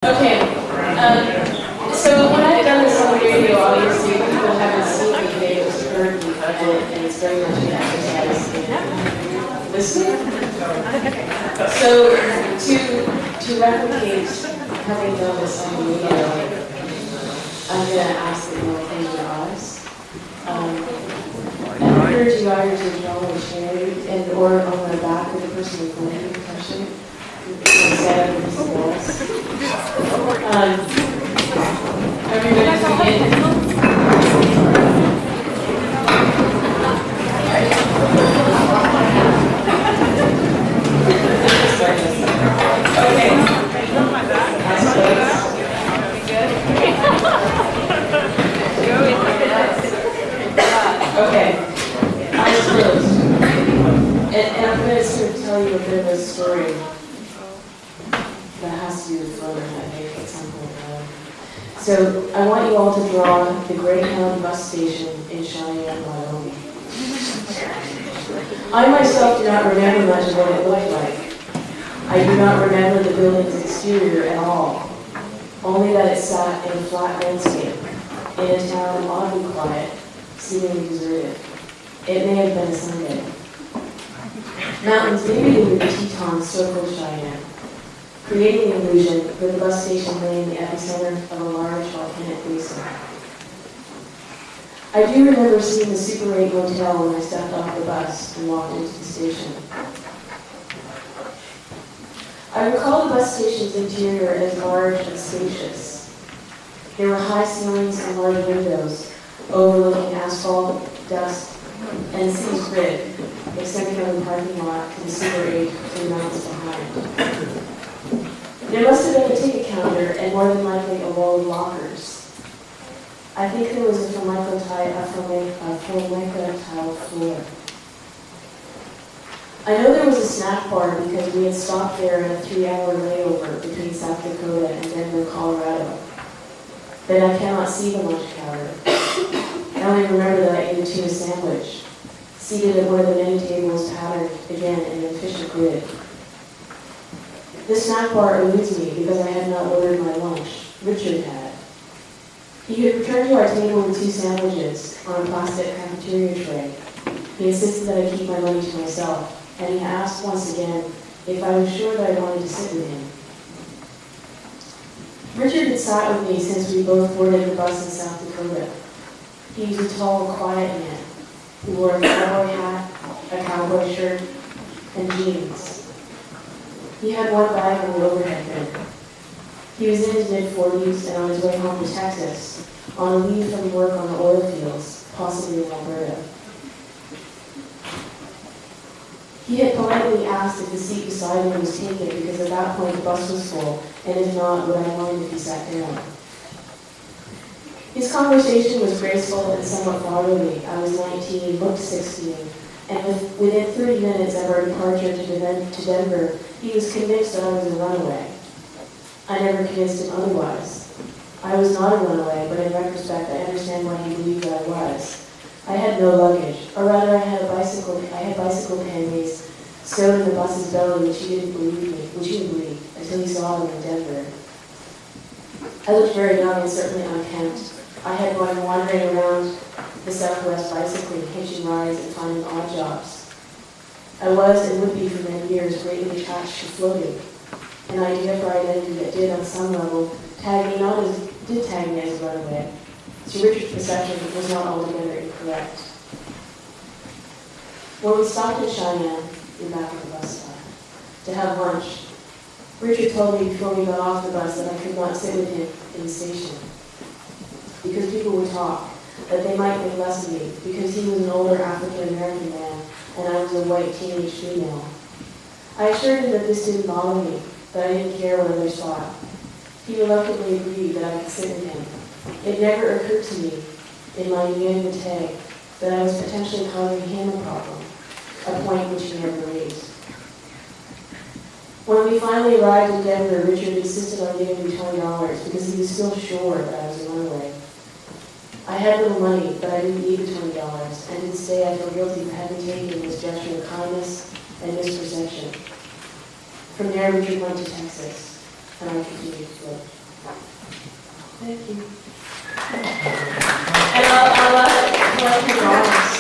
Okay, so when I've done this on the radio, obviously people haven't seen me today, it was heard me, and it's very much an exercise in listening. So to replicate having done this on the radio, I'm going to ask that you will close your eyes. I encourage you either to draw a chair or on the back of the person with the impression instead of the walls. Everybody begin. Okay. Eyes closed. Okay. Eyes closed. And I'm going to sort of tell you a bit of a story that has to do with Florida, I think, at some point. So I want you all to draw the Greyhound bus station in Cheyenne, Wyoming. I myself do not remember much of what it looked like. I do not remember the building's exterior at all, only that it sat in a flat landscape, in a town oddly quiet, seemingly deserted. It may have been a Sunday. Mountains bigger than the Tetons circled Cheyenne, creating the illusion that the bus station lay in the epicenter of a large volcanic basin. I do remember seeing the Super 8 motel when I stepped off the bus and walked into the station. I recall the bus station's interior as large and spacious. There were high ceilings and large windows overlooking asphalt, dust, and city's grid, extending from the parking lot to the Super 8 3 miles behind. There must have been a ticket counter and more than likely a wall of lockers. I think there was a formica tile floor. I know there was a snack bar because we had stopped there in a 3-hour layover between South Dakota and Denver, Colorado. But I cannot see the lunch counter. I only remember that I ate a tuna sandwich, seated at one of the many tables patterned again in an efficient grid. The snack bar eludes me because I had not ordered my lunch. Richard had. He had returned to our table with 2 sandwiches on a plastic cafeteria tray. He insisted that I keep my money to myself, and he asked once again if I was sure that I wanted to sit with him. Richard had sat with me since we both boarded the bus in South Dakota. He was a tall, quiet man who wore a cowboy hat, a cowboy shirt, and jeans. He had one bag on the overhead bin. He was in his mid-40s and on his way home to Texas, on a leave from work on the oil fields, possibly in Alberta. He had politely asked if the seat beside him was taken because at that point the bus was full, and if not, would I mind if he sat down. His conversation was graceful and somewhat fatherly. I was 19, looked 16, and within 30 minutes of our departure to Denver, he was convinced that I was a runaway. I never convinced him otherwise. I was not a runaway, but in retrospect, I understand why he believed that I was. I had no luggage, or rather, I had bicycle panniers stowed in the bus's belly, which he didn't believe, until he saw them in Denver. I looked very young and certainly unkempt. I had gone wandering around the Southwest bicycling, hitching rides, and finding odd jobs. I was, and would be for many years, greatly attached to floating, an idea for identity that did, on some level, tag me as a runaway. So Richard's perception was not altogether incorrect. When we stopped at Cheyenne, in back of the bus stop, to have lunch, Richard told me before we got off the bus that I could not sit with him in the station, because people would talk, that they might think less of me, because he was an older African-American man, and I was a white teenage female. I assured him that this didn't bother me, that I didn't care what others thought. He reluctantly agreed that I could sit with him. It never occurred to me, in my naivete, that I was potentially causing him a problem, a point which he never raised. When we finally arrived in Denver, Richard insisted on giving me $20 because he was still sure that I was a runaway. I had little money, but I didn't need the $20, and to this day I feel guilty for having taken this gesture of kindness and misperception. From there, Richard went to Texas. and I continue to float. Thank you. And I'll let you drawings.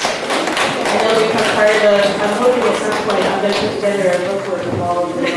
I know we become part of the, I'm hoping at some point I'm going to put together a booklet of all of the